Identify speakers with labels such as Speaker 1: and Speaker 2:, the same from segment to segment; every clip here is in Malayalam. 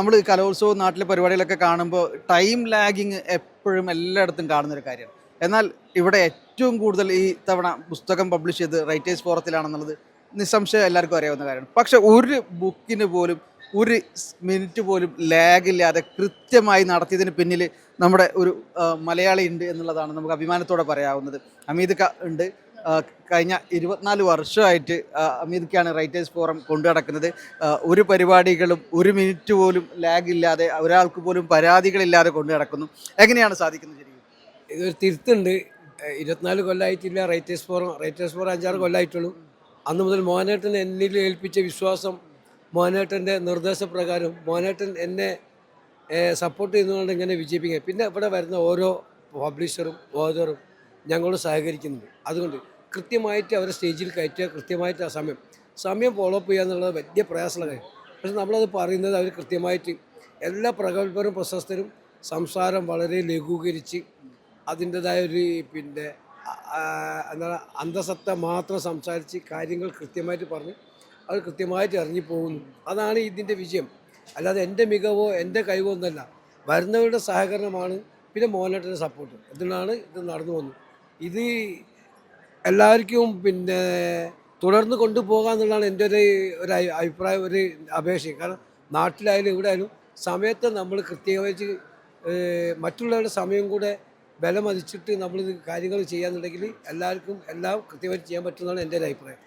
Speaker 1: നമ്മൾ കലോത്സവം നാട്ടിലെ പരിപാടികളൊക്കെ കാണുമ്പോൾ ടൈം ലാഗിങ് എപ്പോഴും എല്ലായിടത്തും കാണുന്നൊരു കാര്യമാണ്. എന്നാൽ ഇവിടെ ഏറ്റവും കൂടുതൽ ഈ തവണ പുസ്തകം പബ്ലിഷ് ചെയ്ത് റൈറ്റേഴ്സ് ഫോറത്തിലാണെന്നുള്ളത് നിസ്സംശയം എല്ലാവർക്കും അറിയാവുന്ന കാര്യമാണ്. പക്ഷെ ഒരു ബുക്കിന് പോലും ഒരു മിനിറ്റ് പോലും ലാഗില്ലാതെ കൃത്യമായി നടത്തിയതിന് പിന്നിൽ നമ്മുടെ ഒരു മലയാളി ഉണ്ട് എന്നുള്ളതാണ് നമുക്ക് അഭിമാനത്തോടെ പറയാവുന്നത്. ഹമീദ് ഉണ്ട്. കഴിഞ്ഞ 24 വർഷമായിട്ട് അമീർക്കാണ് റൈറ്റേഴ്സ് ഫോറം കൊണ്ടു നടക്കുന്നത്. ഒരു പരിപാടികളും ഒരു മിനിറ്റ് പോലും ലാഗ് ഇല്ലാതെ ഒരാൾക്ക് പോലും പരാതികളില്ലാതെ കൊണ്ടു നടക്കുന്നു. എങ്ങനെയാണ് സാധിക്കുന്നത്? ശരിക്കും
Speaker 2: ഇതൊരു തിരുത്തുണ്ട്. 24 കൊല്ലമായിട്ടില്ല റൈറ്റേഴ്സ് ഫോറം 5-6 കൊല്ലമായിട്ടുള്ളൂ. അന്ന് മുതൽ മോഹനേട്ടൻ എന്നിൽ ഏൽപ്പിച്ച വിശ്വാസം, മോഹനേട്ടൻ്റെ നിർദ്ദേശപ്രകാരം മോഹനേട്ടൻ എന്നെ സപ്പോർട്ട് ചെയ്യുന്നതുകൊണ്ട് ഇങ്ങനെ വിജയിപ്പിക്കുക. പിന്നെ ഇവിടെ വരുന്ന ഓരോ പബ്ലിഷറും ഓതറും ഞങ്ങളോട് സഹകരിക്കുന്നുണ്ട്. അതുകൊണ്ട് കൃത്യമായിട്ട് അവരെ സ്റ്റേജിൽ കയറ്റുക, കൃത്യമായിട്ട് ആ സമയം ഫോളോ അപ്പ് ചെയ്യുക എന്നുള്ളത് വലിയ പ്രയാസമുള്ള കാര്യം. പക്ഷെ നമ്മളത് പറയുന്നത് അവർ കൃത്യമായിട്ട് എല്ലാ പ്രഗത്ഭരും പ്രശസ്തരും സംസാരം വളരെ ലഘൂകരിച്ച് അതിൻ്റെതായ ഒരു എന്താണ് അന്തസത്ത മാത്രം സംസാരിച്ച് കാര്യങ്ങൾ കൃത്യമായിട്ട് പറഞ്ഞ് അവർ കൃത്യമായിട്ട് ഇറങ്ങിപ്പോകുന്നു. അതാണ് ഇതിൻ്റെ വിജയം. അല്ലാതെ എൻ്റെ മികവോ എൻ്റെ കഴിവോ ഒന്നല്ല, വരുന്നവരുടെ സഹകരണമാണ്, പിന്നെ മോഹനേട്ടൻ്റെ സപ്പോർട്ട്. ഇതിനാണ് ഇത് നടന്നു വന്നത്. ഇത് എല്ലാവർക്കും തുടർന്ന് കൊണ്ടുപോകുക എന്നുള്ളതാണ് എൻ്റെ ഒരു അഭിപ്രായം, ഒരു അപേക്ഷ. കാരണം നാട്ടിലായാലും ഇവിടെ ആയാലും സമയത്ത് നമ്മൾ കൃത്യമായിട്ട് മറ്റുള്ളവരുടെ സമയം കൂടെ ബലമതിച്ചിട്ട് നമ്മൾ കാര്യങ്ങൾ ചെയ്യാന്നുണ്ടെങ്കിൽ എല്ലാവർക്കും എല്ലാം കൃത്യമായിട്ട് ചെയ്യാൻ പറ്റുന്നതാണ് എൻ്റെ ഒരു അഭിപ്രായം.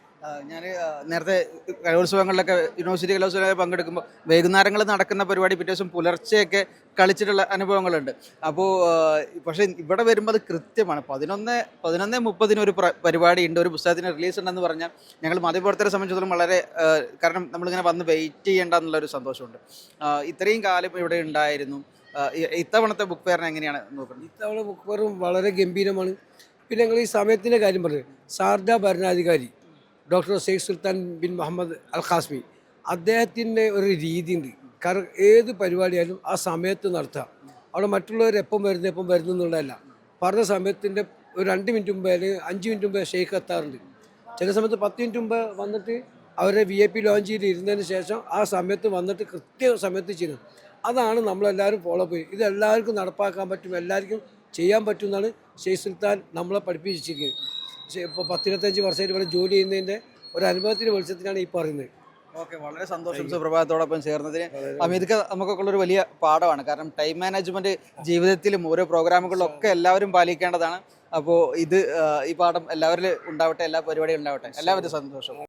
Speaker 1: ഞാൻ നേരത്തെ കലോത്സവങ്ങളിലൊക്കെ യൂണിവേഴ്സിറ്റി കലോത്സവങ്ങളൊക്കെ പങ്കെടുക്കുമ്പോൾ വൈകുന്നേരങ്ങളിൽ നടക്കുന്ന പരിപാടി പിറ്റേ ദിവസം പുലർച്ചെയൊക്കെ കളിച്ചിട്ടുള്ള അനുഭവങ്ങളുണ്ട്. അപ്പോൾ പക്ഷേ ഇവിടെ വരുമ്പോൾ അത് കൃത്യമാണ്. 11:30 ഒരു പരിപാടി ഉണ്ട്, ഒരു പുസ്തകത്തിന് റിലീസ് ഉണ്ടെന്ന് പറഞ്ഞാൽ ഞങ്ങൾ മാധ്യമപ്രവർത്തകരെ സംബന്ധിച്ചിടത്തോളം വളരെ കാരണം നമ്മളിങ്ങനെ വന്ന് വെയിറ്റ് ചെയ്യേണ്ട എന്നുള്ളൊരു സന്തോഷമുണ്ട്. ഇത്രയും കാലം ഇവിടെ ഉണ്ടായിരുന്നു. ഇത്തവണത്തെ ബുക്ക് ഫെയറിനെ എങ്ങനെയാണ് നോക്കുന്നത്?
Speaker 2: ഇത്തവണ ബുക്ക് ഫെയറും വളരെ ഗംഭീരമാണ്. പിന്നെ ഞങ്ങൾ ഈ സമയത്തിൻ്റെ കാര്യം പറഞ്ഞു. സാർഡ ഭരണാധികാരി doctor Sheikh Sultan bin Muhammad al Qasimi, അദ്ദേഹത്തിൻ്റെ ഒരു രീതിയുണ്ട്. കാരണം ഏത് പരിപാടിയായാലും ആ സമയത്ത് നടത്തുക. അവിടെ മറ്റുള്ളവർ എപ്പം വരുന്നു എന്നുള്ളതല്ല, പറഞ്ഞ സമയത്തിൻ്റെ ഒരു 2 മിനിറ്റ് മുമ്പേ അല്ലെങ്കിൽ 5 മിനിറ്റ് മുമ്പേ ഷെയ്ഖ് എത്താറുണ്ട്. ചില സമയത്ത് 10 മിനിറ്റ് മുമ്പ് വന്നിട്ട് അവരെ VIP ലോഞ്ചിൽ ഇരുന്നതിന് ശേഷം ആ സമയത്ത് വന്നിട്ട് കൃത്യ സമയത്ത് ചെയ്യുന്നത്. അതാണ് നമ്മളെല്ലാവരും ഫോളോ അപ്പ് ചെയ്യും. ഇതെല്ലാവർക്കും നടപ്പാക്കാൻ പറ്റും, എല്ലാവർക്കും ചെയ്യാൻ പറ്റും എന്നാണ് ഷെയ്ഖ് സുൽത്താൻ നമ്മളെ പഠിപ്പിച്ചിരിക്കുന്നത്. ഇപ്പോൾ 10-25 വർഷമായിട്ട് ഇവിടെ ജോലി ചെയ്യുന്നതിൻ്റെ ഒരു അനുഭവത്തിൻ്റെ വെളിച്ചത്തിലാണ് ഈ പറയുന്നത്.
Speaker 1: ഓക്കെ, വളരെ സന്തോഷം സുപ്രഭാതത്തോടൊപ്പം ചേർന്നതിന്. അമീദ്ക്ക് നമുക്കൊക്കെ ഉള്ളൊരു വലിയ പാഠമാണ്. കാരണം ടൈം മാനേജ്മെൻറ്റ് ജീവിതത്തിലും ഓരോ പ്രോഗ്രാമുകളിലും ഒക്കെ എല്ലാവരും പാലിക്കേണ്ടതാണ്. അപ്പോൾ ഈ പാഠം എല്ലാവരിലും ഉണ്ടാവട്ടെ, എല്ലാ പരിപാടികളും ഉണ്ടാവട്ടെ. എല്ലാവരും സന്തോഷം.